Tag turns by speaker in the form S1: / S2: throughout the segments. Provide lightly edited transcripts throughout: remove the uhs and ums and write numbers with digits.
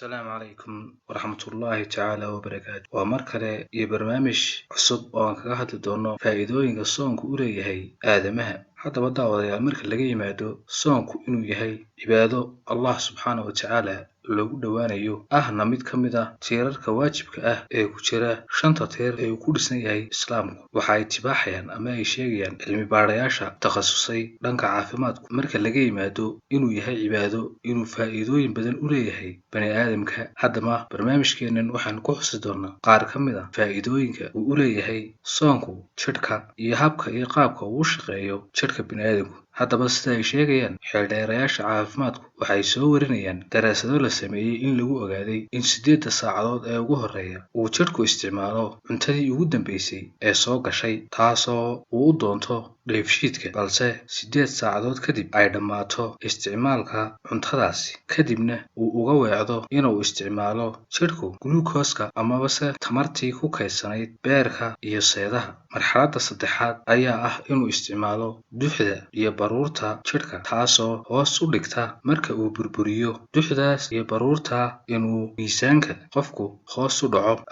S1: السلام عليكم ورحمة الله تعالى وبركاته ومركلة برنامج عصب وانكاهة الدونو فائدوين الصونك أوليهي آدمها حتى بدأ وضيع مركل لقي مادو صونك إنو يهي عبادو الله سبحانه وتعالى lagu dhawaanayo ahna mid ka mid ah tiirarka waajibka ah ee ku jira shanta tiir ee uu ku dhisan yahay islaamku waxa ay tibaaxayaan ama ay sheegayaan cilmi baarayaasha takhasusay dhanka caafimaadku marka laga yimaado inuu yahay cibaado inuu faa'iidooyin badan u leeyahay bani aadamka haddaba barnaamijkeenan waxaan ku xusi doonaa qaar ka mid ah faa'iidooyinka uu u leeyahay soonku jidhka iyo habka iyo qaabka uu u shaqeeyo jidhka bani aadamku haddaba sida ay sheegayaan xeeldheerayaasha caafimaadku waxay soo warinayaan daraasado la sameeyey in lagu ogaaday in 8 saacadood ee ugu horeeya uu jidhku isticmaalo cuntadii ugu dambeysay ee soo gashay taasoo uu u doonto dheefshiidka balse 8 saacadood kadib ay dhammaato isticmaalka cuntadaasi kadibna uu uga weecdo inuu isticmaalo jidhku glucose-ka amaba se tamartii ku kaydsanayd beerka iyo seedaha marxaladda saddexaad ayaa ah inuu isticmaalo duxda iyo baruurta jidhka taasoo hoos u dhigta marka uu burburiyo duxdaas iyo baruurta inuu miisaanka qofku hoos u dhaco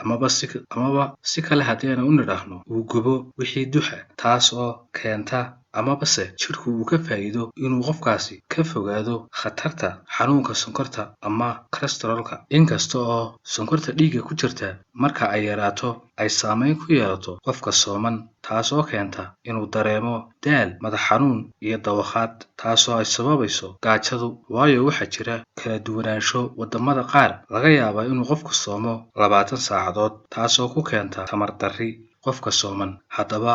S1: amaba si kale haddii u nidhaahno uu gubo wixii duxa taasoo keenta amaba se jidhku uu ka faa'iido inuu qofkaasi ka fogaado khatarta xanuunka sonkorta ama cholesterolka inkasta oo sonkorta dhiigga ku jirta marka ay yaraato ay saameyn ku yeelato qofka sooman taasoo keenta inuu dareemo daal madax xanuun iyo dawakhaad taasoo ay sababayso gaajadu waayo waxaa jira kala duwanaansho wadamada qaar laga yaabaa inuu qofku soomo 20 saacadood taasoo ku keenta tamar darri qofka sooman haddaba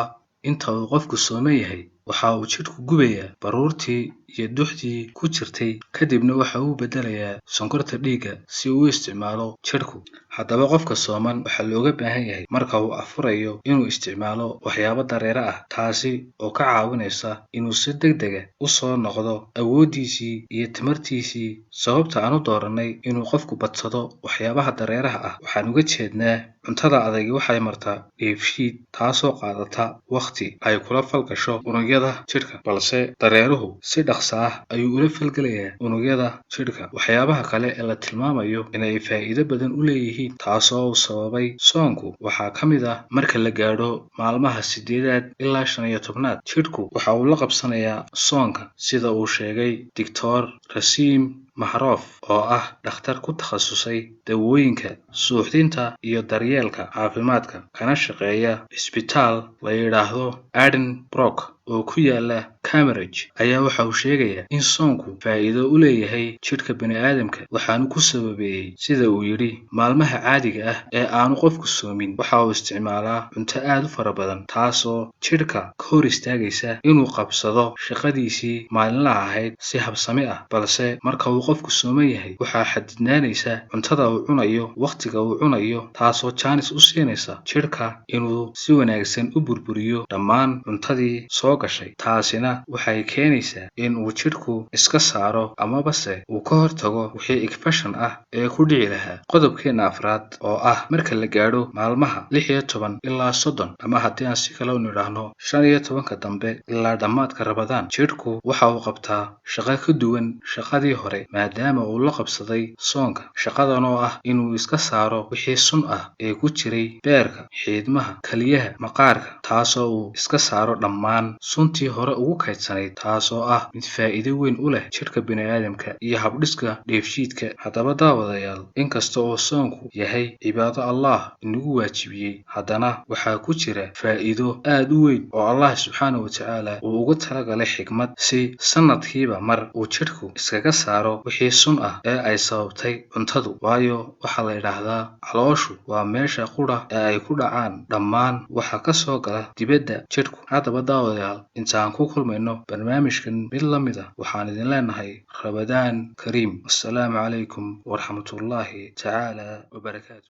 S1: inta uu qofku sooman yahay waxa uu jidhku gubayaa baruurtii iyo duxdii ku jirtay kadibna waxa uu bedelayaa sonkorta dhiigga si uu u isticmaalo jidhku haddaba qofka sooman waxa looga baahan yahay marka uu afurayo inuu isticmaalo waxyaabo dareere ah taasi oo ka caawinaysa inuu si degdeg ah u soo noqdo awoodiisii iyo tamartiisii sababta aan u dooranay inuu qofku badsado waxyaabaha dareeraha ah waxaan uga jeednaa cuntada adag waxay martaa dheefshiid taasoo qaadata waqti ay kula falgasho unugyada jidhka balse dareeruhu si dhaqso ah ayuu ula falgalayaa unugyada jidhka waxyaabaha kale ee la tilmaamayo inay faa'iido badan u leeyihiin taasoo uu sababay soonku waxaa ka mid ah marka la gaadho maalmaha 8aad ilaa 15aad jidhku waxa uu la qabsanayaa soonka sida uu sheegay Dr. Rasim Mahroof oo ah dhakhtar ku takhasusay dawooyinka suuxdinta iyo daryeelka caafimaadka kana shaqeeya isbitaal la yiraahdo Addenbrooke oo ku yaala Cambridge ayaa waxa uu sheegayaa in soonku faa'iido u leeyahay jidhka bani aadamka waxaanu ku sababeeyay sida uu yiri maalmaha caadiga ah ee aanu qofku soomin waxa uu isticmaalaa cunto aad u fara badan taasoo jidhka ka hor istaagaysa inuu qabsado shaqadiisii maalinlaha ahayd si habsami ah balse marka uu qofku sooman yahay waxa xadidnaanaysa cuntada uu cunayo waqtiga uu cunayo taasoo chance u siinaysa jidhka inuu si wanaagsan u burburiyo dhammaan cuntadii soo gashay taasina waxay keenaysaa in uu jidhku iska saaro amaba se uu ka hortago wixii infection ah ee ku dhici lahaa qodobkeena afraad oo ah marka la gaadho maalmaha 16 ilaa 30 ama haddii aan si kale u nidhaahno 15 dambe ilaa dhammaadka Ramadaan jidhku waxa uu qabtaa shaqo ka duwan shaqadii hore maadaama uu la qabsaday soonka shaqadan oo ah inuu iska saaro wixii sun ah ee ku jiray beerka xiidmaha kaliyaha maqaarka taasoo uu iska saaro dhammaan suntii hore ugu kaydsanayd taasoo ah mid faa'iido weyn u leh jidhka bani aadamka iyo habdhiska dheefshiidka haddaba daawadayaal inkasta oo soonku yahay cibaado Allah inagu waajibiyey haddana waxaa ku jira faa'iido aad u weyn oo Allah subxaanahu wa ta'ala uu ugu talagalay xikmad si sanadkiiba mar uu jidhku iskaga saaro wixii sun ah ee ay sababtay cuntadu waayo waxa la yiraahdaa calooshu waa meesha qura ee ay ku dhacaan dhammaan waxa ka soo gala dibadda jidhku haddaba daawadayaal intaan ku kulmayno barnaamijkan mid la mid ah waxaan idin leenahay Ramadaan Kariim assalaamu calaykum wa rahmatullaahi ta'ala wa barakaatuh